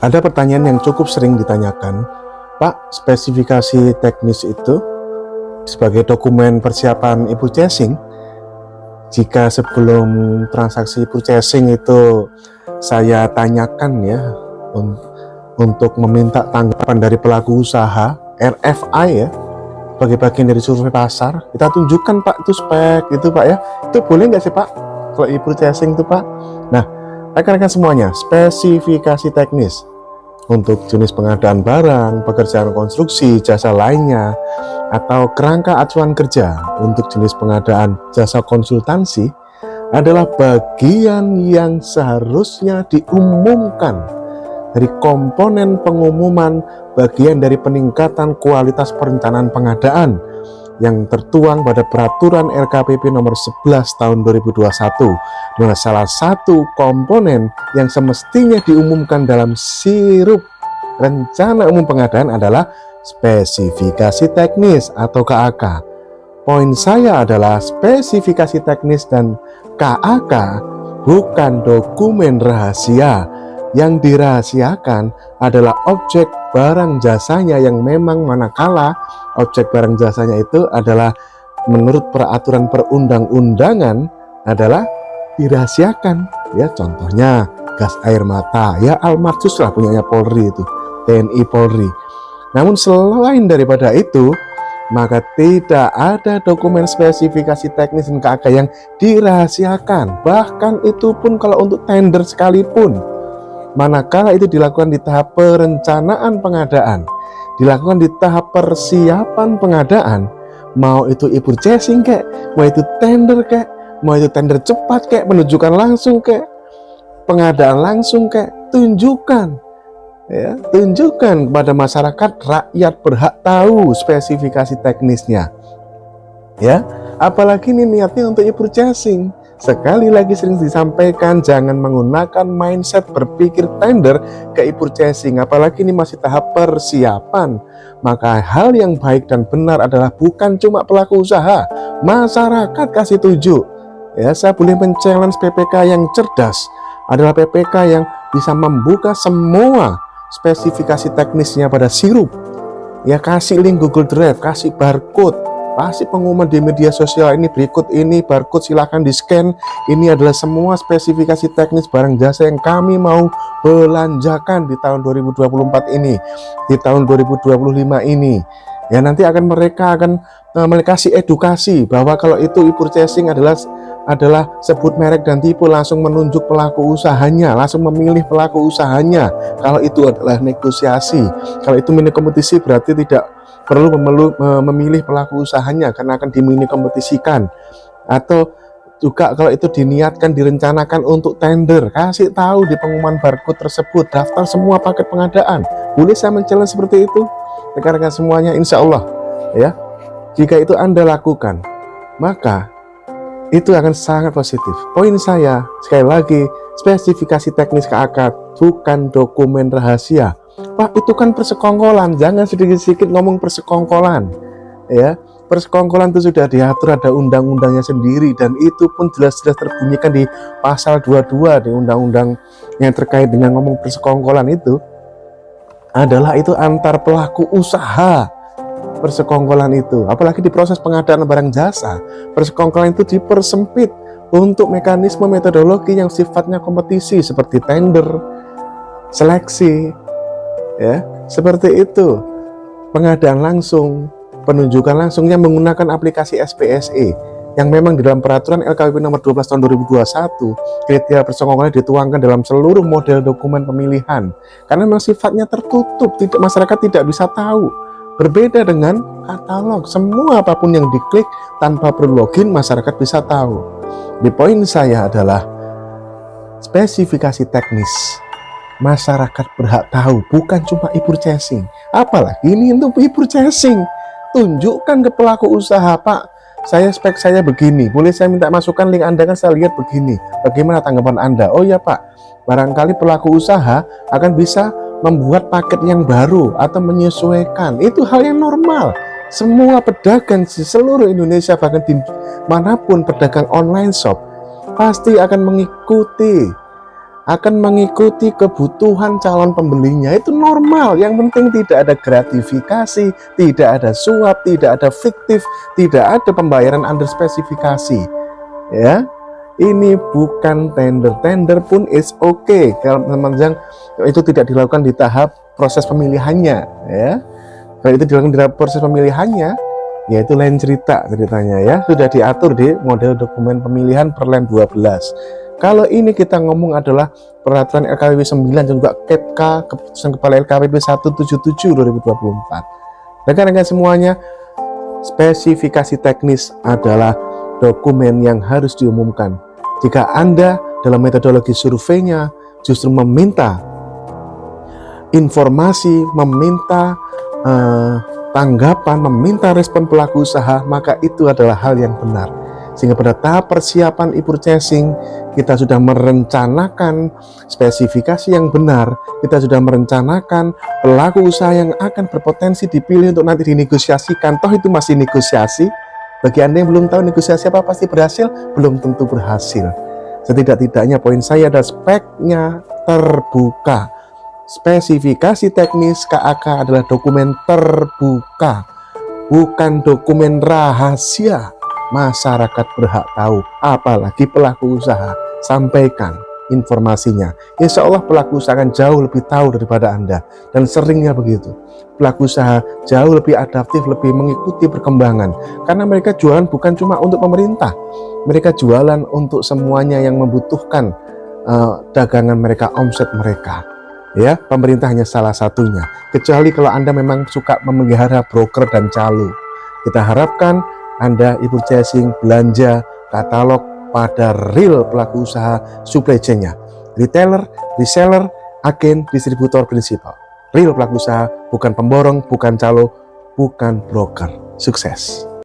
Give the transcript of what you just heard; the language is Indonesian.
Ada pertanyaan yang cukup sering ditanyakan, Pak, spesifikasi teknis itu sebagai dokumen persiapan e-purchasing, jika sebelum transaksi purchasing itu saya tanyakan ya, untuk meminta tanggapan dari pelaku usaha, RFI ya, sebagai bagian dari survei pasar, kita tunjukkan Pak itu spek itu Pak ya, itu boleh nggak sih Pak kalau e-purchasing itu Pak? Nah, rekan-rekan semuanya, spesifikasi teknis untuk jenis pengadaan barang, pekerjaan konstruksi, jasa lainnya, atau kerangka acuan kerja untuk jenis pengadaan jasa konsultansi adalah bagian yang seharusnya diumumkan dari komponen pengumuman, bagian dari peningkatan kualitas perencanaan pengadaan yang tertuang pada peraturan LKPP nomor 11 tahun 2021, dimana salah satu komponen yang semestinya diumumkan dalam sirup rencana umum pengadaan adalah spesifikasi teknis atau KAK. Poin saya adalah spesifikasi teknis dan KAK bukan dokumen rahasia. Yang dirahasiakan adalah objek barang jasanya, yang memang manakala objek barang jasanya itu adalah menurut peraturan perundang-undangan adalah dirahasiakan ya, contohnya gas air mata ya, Almarhus lah punyanya Polri itu, TNI Polri. Namun selain daripada itu, maka tidak ada dokumen spesifikasi teknis dan KAK yang dirahasiakan, bahkan itu pun kalau untuk tender sekalipun. Manakala itu dilakukan di tahap perencanaan pengadaan, dilakukan di tahap persiapan pengadaan, mau itu e-purchasing kek, mau itu tender kek, mau itu tender cepat kek, penunjukan langsung kek, pengadaan langsung kek, tunjukkan ya, tunjukkan kepada masyarakat, rakyat berhak tahu spesifikasi teknisnya ya, apalagi ini niatnya untuk e-purchasing. Sekali lagi sering disampaikan, jangan menggunakan mindset berpikir tender ke e-purchasing, apalagi ini masih tahap persiapan. Maka hal yang baik dan benar adalah bukan cuma pelaku usaha, masyarakat kasih tunjuk. Ya, saya boleh men-challenge PPK yang cerdas adalah PPK yang bisa membuka semua spesifikasi teknisnya pada sirup. Ya, kasih link Google Drive, kasih barcode, kasih pengumuman di media sosial, ini berikut ini barcode, silahkan di scan, ini adalah semua spesifikasi teknis barang jasa yang kami mau belanjakan di tahun 2024 ini, di tahun 2025 ini ya. Nanti mereka akan kasih edukasi bahwa kalau itu e-purchasing adalah sebut merek dan tipe, langsung menunjuk pelaku usahanya, langsung memilih pelaku usahanya. Kalau itu adalah negosiasi, kalau itu mini kompetisi, berarti tidak perlu memilih pelaku usahanya karena akan dimini kompetisikan. Atau juga kalau itu diniatkan, direncanakan untuk tender, kasih tahu di pengumuman barcode tersebut, daftar semua paket pengadaan. Boleh saya men-challenge seperti itu rekan-rekan semuanya, insya Allah ya, jika itu Anda lakukan, maka itu akan sangat positif. Poin saya sekali lagi, spesifikasi teknis KAK bukan dokumen rahasia. Pak, itu kan persekongkolan, jangan sedikit-sedikit ngomong persekongkolan ya. Persekongkolan itu sudah diatur, ada undang-undangnya sendiri, dan itu pun jelas-jelas terbunyikan di pasal 22 di undang-undang yang terkait dengan ngomong persekongkolan itu adalah itu antar pelaku usaha. Persekongkolan itu, apalagi di proses pengadaan barang jasa, persekongkolan itu dipersempit untuk mekanisme metodologi yang sifatnya kompetisi seperti tender, seleksi ya, seperti itu. Pengadaan langsung, penunjukan langsung yang menggunakan aplikasi SPSE yang memang di dalam peraturan LKPP nomor 12 tahun 2021, kriteria persekongkolan dituangkan dalam seluruh model dokumen pemilihan karena memang sifatnya tertutup, masyarakat tidak bisa tahu. Berbeda dengan katalog, semua apapun yang diklik tanpa perlu login, masyarakat bisa tahu. Di poin saya adalah spesifikasi teknis, masyarakat berhak tahu, bukan cuma e-purchasing. Apalagi ini untuk e-purchasing, tunjukkan ke pelaku usaha, Pak, spek saya begini, boleh saya minta masukan link Anda, kan saya lihat begini, bagaimana tanggapan Anda? Oh ya Pak, barangkali pelaku usaha akan bisa membuat paket yang baru atau menyesuaikan. Itu hal yang normal. Semua pedagang di seluruh Indonesia, bahkan di manapun pedagang online shop, pasti akan mengikuti akan mengikuti kebutuhan calon pembelinya. Itu normal. Yang penting tidak ada gratifikasi, tidak ada suap, tidak ada fiktif, tidak ada pembayaran under spesifikasi. Ya, ini bukan tender pun is okay kalau teman-teman itu tidak dilakukan di tahap proses pemilihannya. Ya, kalau itu dilakukan di tahap proses pemilihannya, ya itu lain ceritanya ya, sudah diatur di model dokumen pemilihan Perlen 12. Kalau ini kita ngomong adalah peraturan LKPP 9 dan juga KEPK, keputusan kepala LKPP 177 2024. Rekan-rekan semuanya, spesifikasi teknis adalah dokumen yang harus diumumkan. Jika Anda dalam metodologi surveinya justru meminta informasi, meminta tanggapan, meminta respon pelaku usaha, maka itu adalah hal yang benar. Sehingga pada tahap persiapan e-purchasing, kita sudah merencanakan spesifikasi yang benar, kita sudah merencanakan pelaku usaha yang akan berpotensi dipilih untuk nanti dinegosiasikan. Toh itu masih negosiasi. Bagi Anda yang belum tahu negosiasi apa pasti berhasil, belum tentu berhasil. Setidak-tidaknya poin saya adalah speknya terbuka. Spesifikasi teknis KAK adalah dokumen terbuka, bukan dokumen rahasia. Masyarakat berhak tahu, apalagi pelaku usaha. Sampaikan informasinya. Insya Allah pelaku usaha akan jauh lebih tahu daripada Anda. Dan seringnya begitu. Pelaku usaha jauh lebih adaptif, lebih mengikuti perkembangan. Karena mereka jualan bukan cuma untuk pemerintah. Mereka jualan untuk semuanya yang membutuhkan dagangan mereka, omset mereka. Ya, pemerintah hanya salah satunya. Kecuali kalau Anda memang suka memelihara broker dan calo. Kita harapkan Anda e-purchasing, belanja, katalog pada real pelaku usaha supply chain-nya. Retailer, reseller, agen, distributor, prinsipal. Real pelaku usaha, bukan pemborong, bukan calo, bukan broker. Sukses!